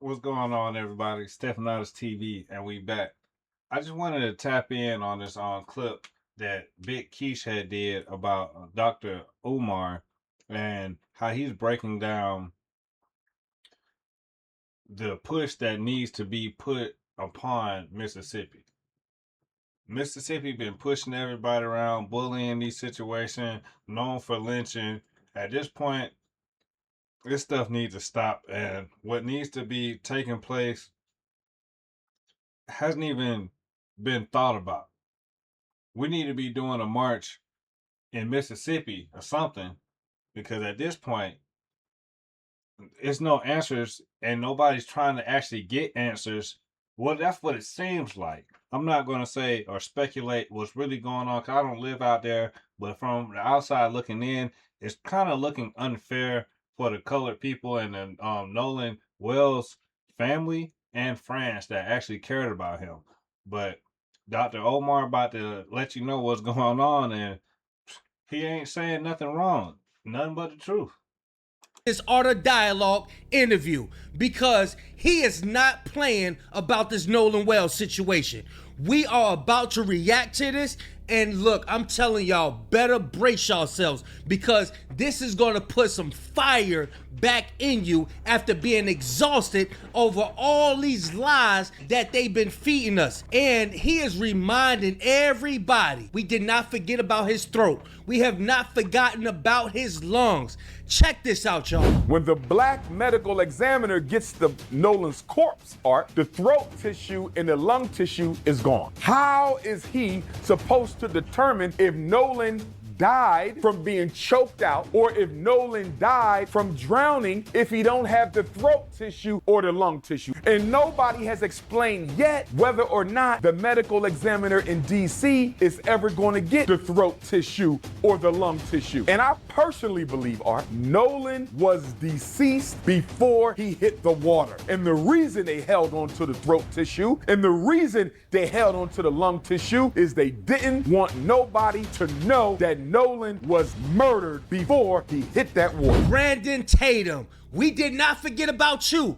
What's going on, everybody? Stephanatis TV, and we back. I just wanted to tap in on this clip that Big Keish had did about Dr. Umar and how he's breaking down the push that needs to be put upon Mississippi. Mississippi been pushing everybody around, bullying these situations, known for lynching. At this point, this stuff needs to stop, and what needs to be taking place hasn't even been thought about. We need to be doing a march in Mississippi or something, because at this point, it's no answers and nobody's trying to actually get answers. Well, that's what it seems like. I'm not going to say or speculate what's really going on because I don't live out there, but from the outside looking in, it's kind of looking unfair for the colored people and the Nolan Wells family and friends that actually cared about him. But Dr. Omar about to let you know what's going on, and he ain't saying nothing wrong, nothing but the truth. This Art of Dialogue interview, because he is not playing about this Nolan Wells situation. We are about to react to this, and look, I'm telling y'all, better brace yourselves, because this is going to put some fire back in you after being exhausted over all these lies that they've been feeding us. And he is reminding everybody, we did not forget about his throat. We have not forgotten about his lungs. Check this out, y'all. When the black medical examiner gets the Nolan's corpse art, the throat tissue and the lung tissue is gone. How is he supposed to determine if Nolan died from being choked out or if Nolan died from drowning if he don't have the throat tissue or the lung tissue? And nobody has explained yet whether or not the medical examiner in DC is ever going to get the throat tissue or the lung tissue. And I personally believe, Art, Nolan was deceased before he hit the water. And the reason they held on to the throat tissue and the reason they held on to the lung tissue is they didn't want nobody to know that Nolan was murdered before he hit that water. Brandon Tatum, we did not forget about you.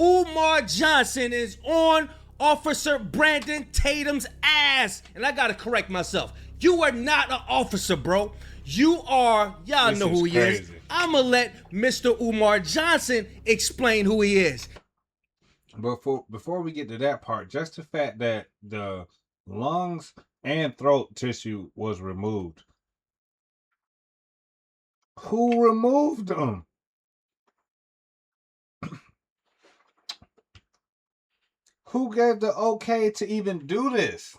Umar Johnson is on Officer Brandon Tatum's ass. And I gotta correct myself. You are not an officer, bro. You are, y'all know who he is. I'ma let Mr. Umar Johnson explain who he is. But before we get to that part, just the fact that the lungs and throat tissue was removed. Who removed them? Who gave the okay to even do this?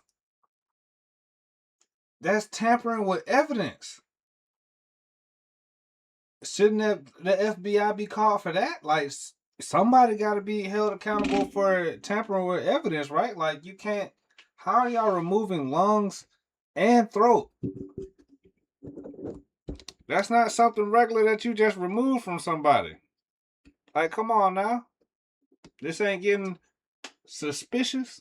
That's tampering with evidence. Shouldn't the FBI be called for that? Like, somebody got to be held accountable for tampering with evidence, right? Like, you can't. How are y'all removing lungs and throat? That's not something regular that you just remove from somebody. Like, come on now. This ain't getting suspicious.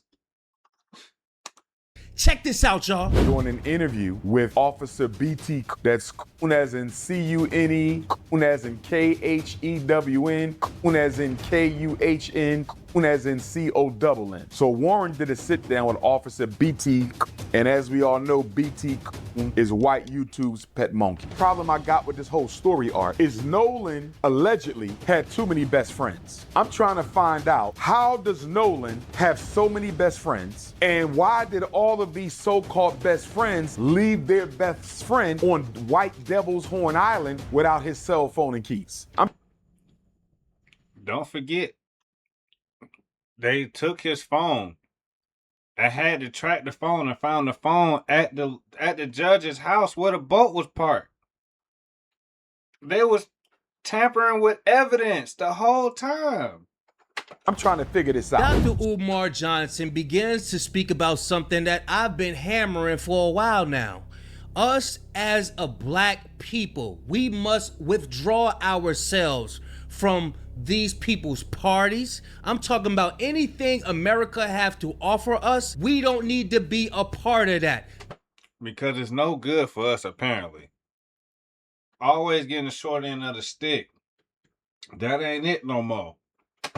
Check this out, y'all. Doing an interview with Officer BT, that's Coon as in C-U-N-E, Coon as in K-H-E-W-N, Coon as in K-U-H-N, Coon as in C-O-N-N. So Warren did a sit down with Officer BT, and as we all know, BT is white YouTube's pet monkey. Problem I got with this whole story, Art, is Nolan allegedly had too many best friends. I'm trying to find out, how does Nolan have so many best friends, and why did all of these so-called best friends leave their best friend on White Devil's Horn Island without his cell phone and keys? Don't forget, they took his phone. I had to track the phone and found the phone at the judge's house where the boat was parked. They was tampering with evidence the whole time. I'm trying to figure this out. Dr. Umar Johnson begins to speak about something that I've been hammering for a while now. Us as a black people, we must withdraw ourselves from these people's parties. I'm talking about anything America have to offer us. We don't need to be a part of that. Because it's no good for us, apparently. Always getting the short end of the stick. That ain't it no more.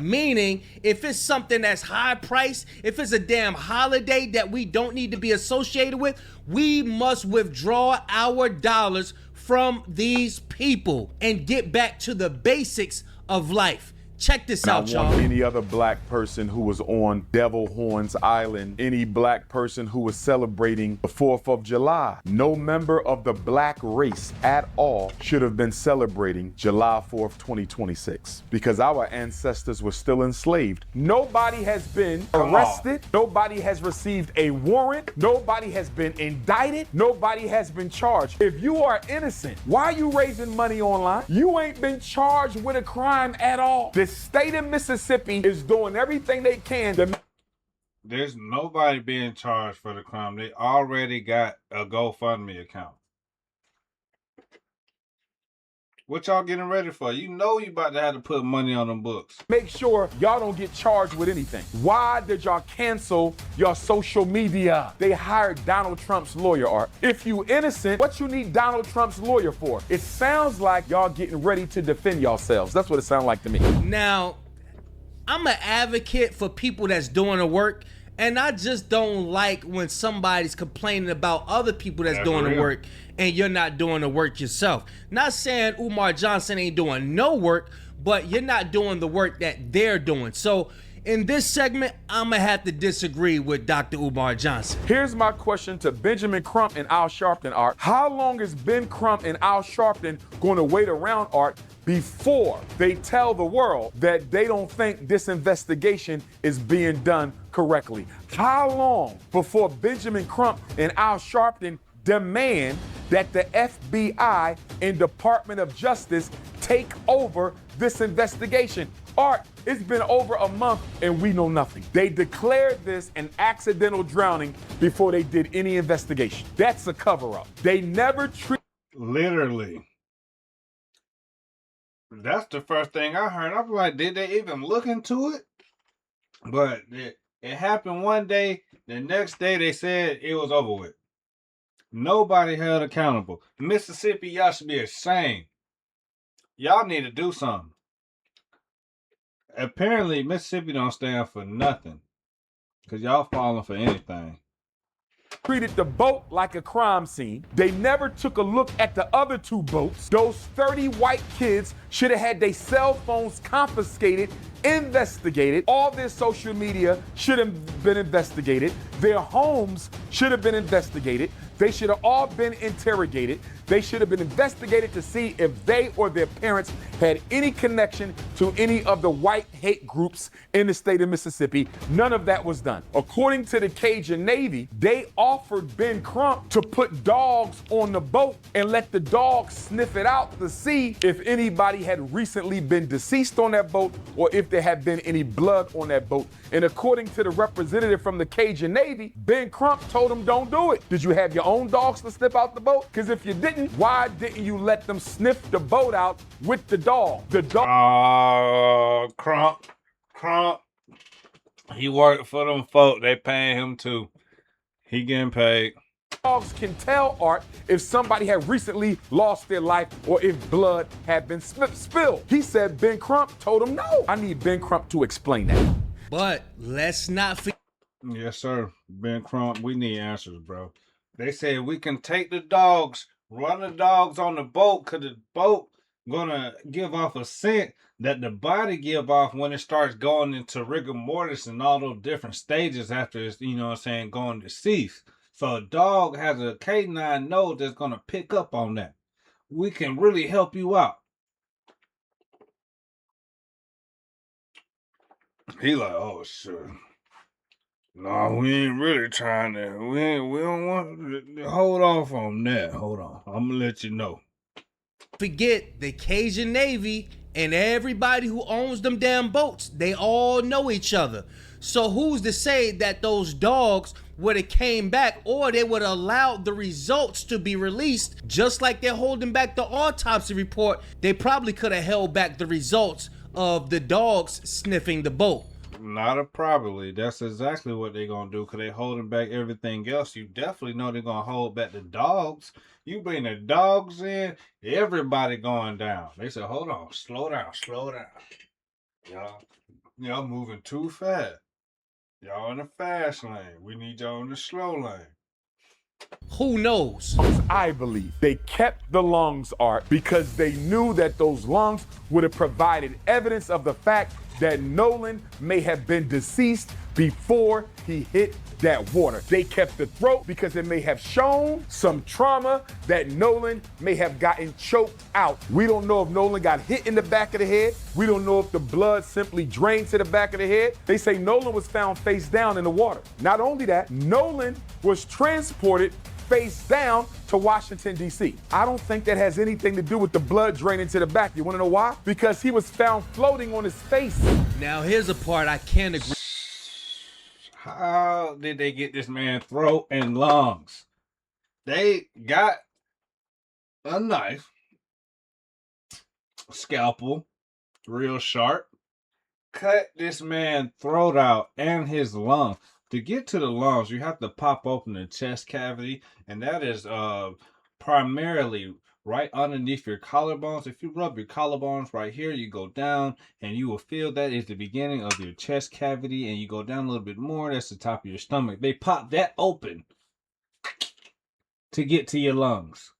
Meaning, if it's something that's high priced, if it's a damn holiday that we don't need to be associated with, we must withdraw our dollars from these people and get back to the basics of life. Check this out, I y'all. want any other black person who was on Devil Horns Island, any black person who was celebrating the 4th of July. No member of the black race at all should have been celebrating July 4th, 2026, because our ancestors were still enslaved. Nobody has been arrested. Nobody has received a warrant. Nobody has been indicted. Nobody has been charged. If you are innocent, why are you raising money online? You ain't been charged with a crime at all. The state of Mississippi is doing everything they can to. There's nobody being charged for the crime. They already got a GoFundMe account. What y'all getting ready for? You know you about to have to put money on them books. Make sure y'all don't get charged with anything. Why did y'all cancel your social media? They hired Donald Trump's lawyer, Art. If you innocent, what you need Donald Trump's lawyer for? It sounds like y'all getting ready to defend yourselves. That's what it sounds like to me. Now, I'm an advocate for people that's doing the work, and I just don't like when somebody's complaining about other people that's doing the work and you're not doing the work yourself. Not saying Umar Johnson ain't doing no work, but you're not doing the work that they're doing. So in this segment, I'm gonna have to disagree with Dr. Umar Johnson. Here's my question to Benjamin Crump and Al Sharpton, Art. How long is Ben Crump and Al Sharpton going to wait around, Art, before they tell the world that they don't think this investigation is being done correctly? How long before Benjamin Crump and Al Sharpton demand that the FBI and Department of Justice take over this investigation? Art, it's been over a month and we know nothing. They declared this an accidental drowning before they did any investigation. That's a cover-up. They never treated. Literally. That's the first thing I heard. I was like, did they even look into it? But it happened one day. The next day they said it was over with. Nobody held accountable. Mississippi, y'all should be ashamed. Y'all need to do something. Apparently, Mississippi don't stand for nothing. Because y'all falling for anything. Treated the boat like a crime scene. They never took a look at the other two boats. Those 30 white kids should have had their cell phones confiscated, investigated. All their social media should have been investigated. Their homes should have been investigated. They should have all been interrogated. They should have been investigated to see if they or their parents had any connection to any of the white hate groups in the state of Mississippi. None of that was done. According to the Cajun Navy, they offered Ben Crump to put dogs on the boat and let the dogs sniff it out to see if anybody had recently been deceased on that boat or if there had been any blood on that boat. And according to the representative from the Cajun Navy, Ben Crump told him, don't do it. Did you have your own dogs to sniff out the boat? Because if you didn't, why didn't you let them sniff the boat out with the dog? The dog. Crump. He worked for them folk. They paying him too. He getting paid. Dogs can tell, Art, if somebody had recently lost their life or if blood had been spilled. He said Ben Crump told him no. I need Ben Crump to explain that. But let's not forget. Yes, sir. Ben Crump, we need answers, bro. They said we can take the dogs, run the dogs on the boat, because the boat gonna give off a scent that the body give off when it starts going into rigor mortis and all those different stages after it's, you know what I'm saying, going deceased. So a dog has a canine nose that's gonna pick up on that. We can really help you out. He like, oh shit. No, we ain't really trying to. We don't want to hold off on that. Hold on. I'm gonna let you know. Forget the Cajun Navy and everybody who owns them damn boats. They all know each other. So who's to say that those dogs would have came back or they would have allowed the results to be released, just like they're holding back the autopsy report? They probably could have held back the results of the dogs sniffing the boat. Not a probably. That's exactly what they're gonna do, because they're holding back everything else. You definitely know they're gonna hold back the dogs. You bring the dogs in, everybody going down. They said, hold on, slow down. Y'all. Y'all moving too fast. Y'all in the fast lane. We need y'all in the slow lane. Who knows? I believe they kept the lungs, Art, because they knew that those lungs would have provided evidence of the fact that Nolan may have been deceased before he hit that water. They kept the throat because it may have shown some trauma that Nolan may have gotten choked out. We don't know if Nolan got hit in the back of the head. We don't know if the blood simply drained to the back of the head. They say Nolan was found face down in the water. Not only that, Nolan was transported face down to Washington, D.C. I don't think that has anything to do with the blood draining to the back. You want to know why? Because he was found floating on his face. Now, here's a part I can't agree. How did they get this man throat and lungs? They got a knife, a scalpel, real sharp, cut this man's throat out and his lung. To get to the lungs, you have to pop open the chest cavity, and that is primarily right underneath your collarbones. If you rub your collarbones right here, you go down, and you will feel that is the beginning of your chest cavity, and you go down a little bit more, that's the top of your stomach. They pop that open to get to your lungs.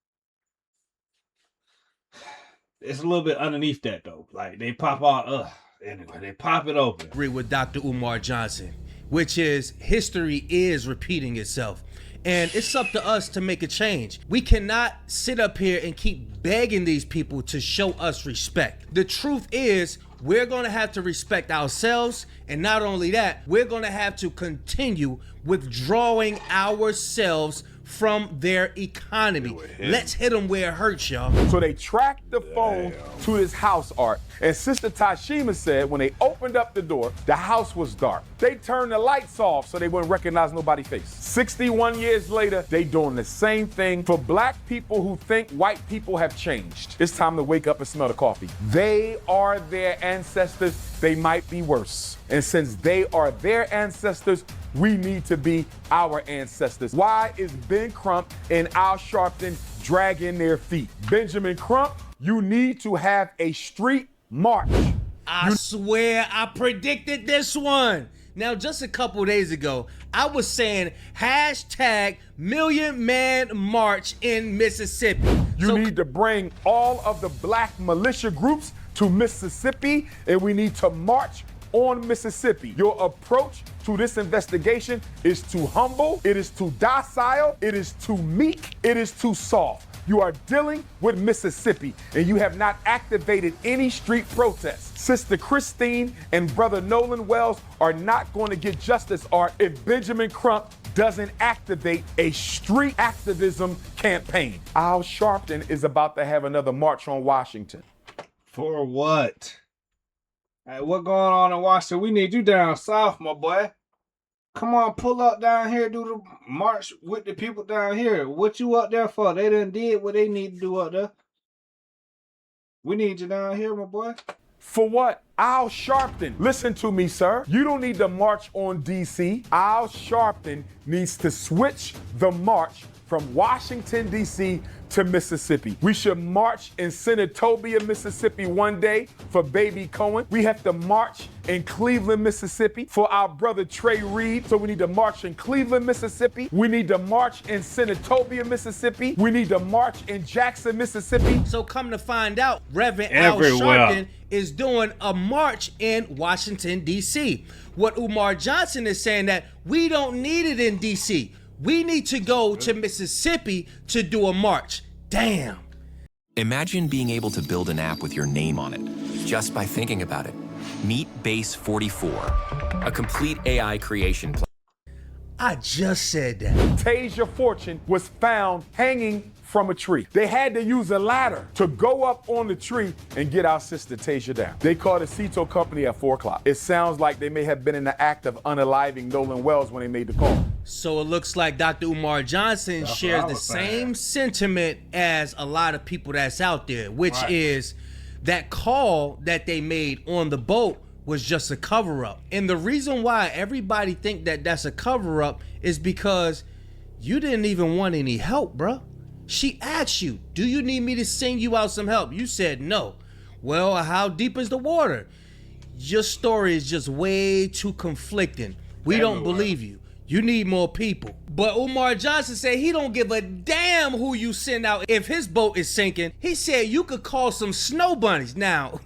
It's a little bit underneath that, though. Like, they pop out, anyway, they pop it open. Agree with Dr. Umar Johnson, which is history is repeating itself. And it's up to us to make a change. We cannot sit up here and keep begging these people to show us respect. The truth is, we're gonna have to respect ourselves, and not only that, we're gonna have to continue withdrawing ourselves from their economy. Let's hit them where it hurts, y'all. So they tracked the phone to his house, Art. And Sister Tashima said when they opened up the door, the house was dark. They turned the lights off so they wouldn't recognize nobody's face. 61 years later, they doing the same thing for black people who think white people have changed. It's time to wake up and smell the coffee. They are their ancestors. They might be worse. And since they are their ancestors, we need to be our ancestors. Why is Ben Crump and Al Sharpton dragging their feet? Benjamin Crump, you need to have a street march. I swear I predicted this one. Now, just a couple days ago, I was saying hashtag Million Man March in Mississippi. You need to bring all of the black militia groups to Mississippi, and we need to march on Mississippi. Your approach to this investigation is too humble, it is too docile, it is too meek, it is too soft. You are dealing with Mississippi, and you have not activated any street protests. Sister Christine and Brother Nolan Wells are not going to get justice, Art, if Benjamin Crump doesn't activate a street activism campaign. Al Sharpton is about to have another march on Washington. For what? Hey, what going on in Washington? We need you down south, my boy. Come on, pull up down here, do the march with the people down here. What you up there for? They done did what they need to do up there. We need you down here, my boy. For what? Al Sharpton. Listen to me, sir. You don't need to march on D.C. Al Sharpton needs to switch the march from Washington, D.C. to Mississippi. We should march in Senatobia, Mississippi one day for baby Cohen. We have to march in Cleveland, Mississippi for our brother Trey Reed. So we need to march in Cleveland, Mississippi. We need to march in Senatobia, Mississippi. We need to march in Jackson, Mississippi. So come to find out, Reverend Al Sharpton is doing a march in Washington, D.C. What Umar Johnson is saying that we don't need it in D.C. We need to go to Mississippi to do a march. Damn. Imagine being able to build an app with your name on it, just by thinking about it. Meet Base 44, a complete AI creation platform. I just said that. Tasia Fortune was found hanging from a tree. They had to use a ladder to go up on the tree and get our sister Tasia down. They called the Cito company at 4 o'clock. It sounds like they may have been in the act of unaliving Nolan Wells when they made the call. So it looks like Dr. Umar Johnson shares the same sentiment as a lot of people that's out there, which is that call that they made on the boat was just a cover-up. And the reason why everybody think that that's a cover-up is because you didn't even want any help, bruh. She asked you, do you need me to send you out some help? You said no. Well, how deep is the water? your story is just way too conflicting. We don't Everywhere. believe you. You need more people. But Umar Johnson said he don't give a damn who you send out if his boat is sinking. He said you could call some snow bunnies. Now,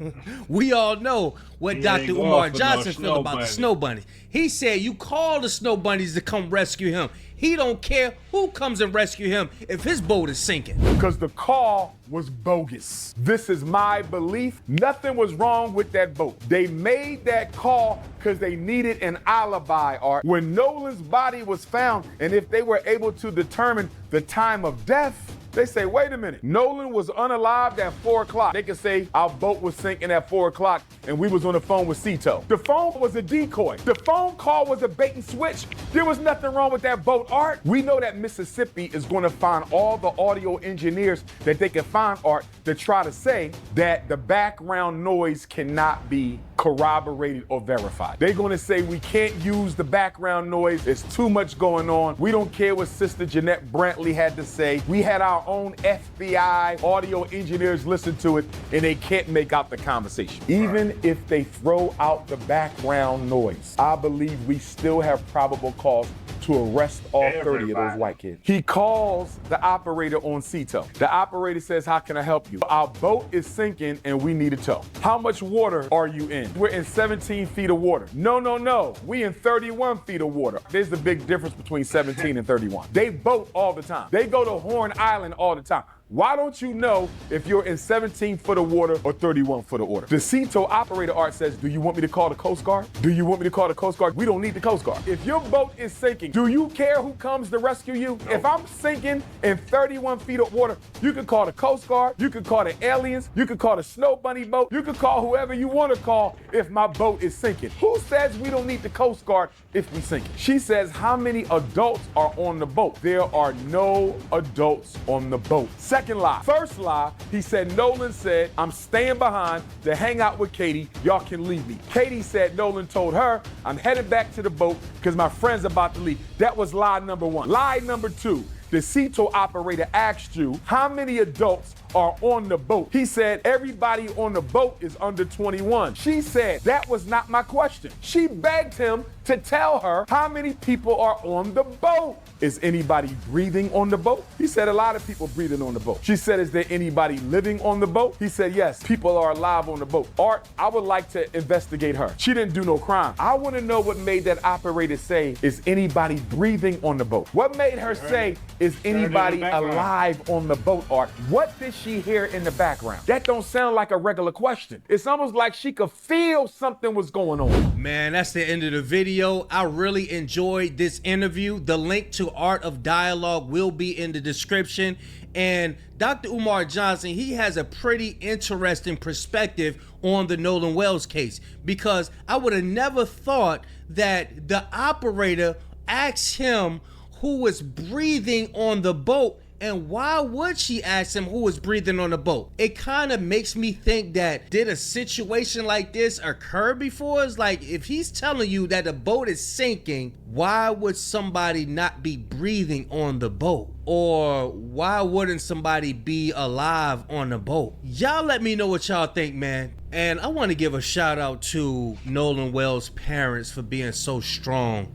we all know what He Dr. ain't going Umar for no Johnson feel snow about the bunnies. snow bunnies. He said you call the snow bunnies to come rescue him. He don't care who comes and rescue him if his boat is sinking. Because the call was bogus. This is my belief. Nothing was wrong with that boat. They made that call because they needed an alibi, Art. When Nolan's body was found, and if they were able to determine the time of death, they say, wait a minute, Nolan was unalived at 4 o'clock. They could say our boat was sinking at 4 o'clock and we was on the phone with Cito. The phone was a decoy. The phone call was a bait and switch. There was nothing wrong with that boat, Art. We know that Mississippi is going to find all the audio engineers that they can find, Art, to try to say that the background noise cannot be corroborated or verified. They're going to say we can't use the background noise. There's too much going on. We don't care what Sister Jeanette Brantley had to say. We had our own FBI audio engineers listen to it, and they can't make out the conversation. Even if they throw out the background noise, I believe we still have probable cause to arrest all 30 of those white kids. He calls the operator on Cito. The operator says, how can I help you? Our boat is sinking and we need a tow. How much water are you in? We're in 17 feet of water. No. We in 31 feet of water. There's the big difference between 17 and 31. They boat all the time. They go to Horn Island all the time. Why don't you know if you're in 17 foot of water or 31 foot of water? The Cito operator, Art, says, do you want me to call the Coast Guard? Do you want me to call the Coast Guard? We don't need the Coast Guard. If your boat is sinking, do you care who comes to rescue you? No. If I'm sinking in 31 feet of water, you can call the Coast Guard, you can call the aliens, you can call the Snow Bunny boat, you can call whoever you want to call if my boat is sinking. Who says we don't need the Coast Guard if we sink? She says, how many adults are on the boat? There are no adults on the boat. Second lie. First lie, he said, Nolan said, I'm staying behind to hang out with Katie. Y'all can leave me. Katie said Nolan told her, I'm headed back to the boat because my friend's about to leave. That was lie number one. Lie number two, the Cito operator asked you, how many adults are on the boat? He said, everybody on the boat is under 21. She said, that was not my question. She begged him to tell her how many people are on the boat. Is anybody breathing on the boat? He said, a lot of people breathing on the boat. She said, is there anybody living on the boat? He said, yes, people are alive on the boat. Art, I would like to investigate her. She didn't do no crime. I want to know what made that operator say, is anybody breathing on the boat? What made her say, is anybody alive on the boat, Art? What did she hear in the background? That don't sound like a regular question. It's almost like she could feel something was going on. Man, that's the end of the video. I really enjoyed this interview. The link to Art of Dialogue will be in the description. And Dr. Umar Johnson, he has a pretty interesting perspective on the Nolan Wells case, because I would have never thought that the operator asked him who was breathing on the boat. And why would she ask him who was breathing on the boat? It kind of makes me think that, did a situation like this occur before? It's like, if he's telling you that the boat is sinking, why would somebody not be breathing on the boat? Or why wouldn't somebody be alive on the boat? Y'all let me know what y'all think, man. And I want to give a shout out to Nolan Wells' parents for being so strong.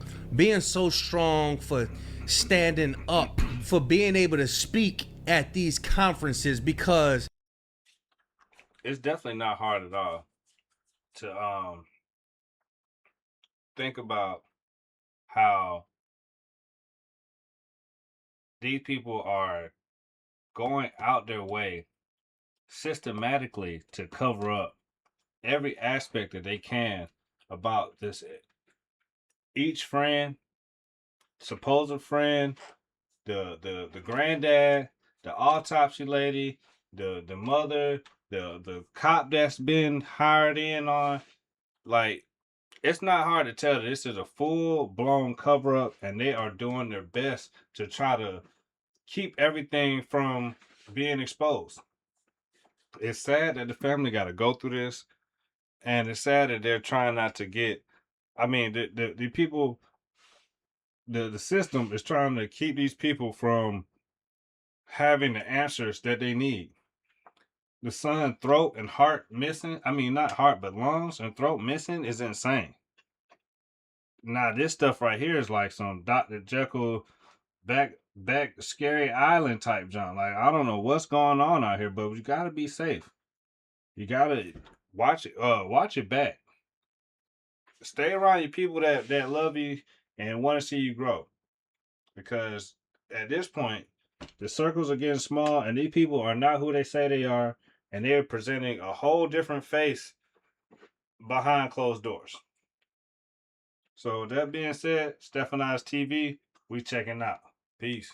For standing up, for being able to speak at these conferences, because it's definitely not hard at all to think about how these people are going out their way systematically to cover up every aspect that they can about this. Each friend, supposed friend, the granddad, the autopsy lady, the mother, the cop that's been hired in on, like, it's not hard to tell that this is a full-blown cover-up, and they are doing their best to try to keep everything from being exposed. It's sad that the family got to go through this, and it's sad that they're trying not to get, I mean, the people, the system is trying to keep these people from having the answers that they need. The son throat and heart missing. I mean, not heart, but lungs and throat missing is insane. Now, this stuff right here is like some Dr. Jekyll back scary island type junk. Like, I don't know what's going on out here, but you gotta be safe. You gotta watch it back. Stay around your people that love you and want to see you grow. Because at this point, the circles are getting small and these people are not who they say they are, and they're presenting a whole different face behind closed doors. So that being said, Stephanize TV, we checking out. Peace.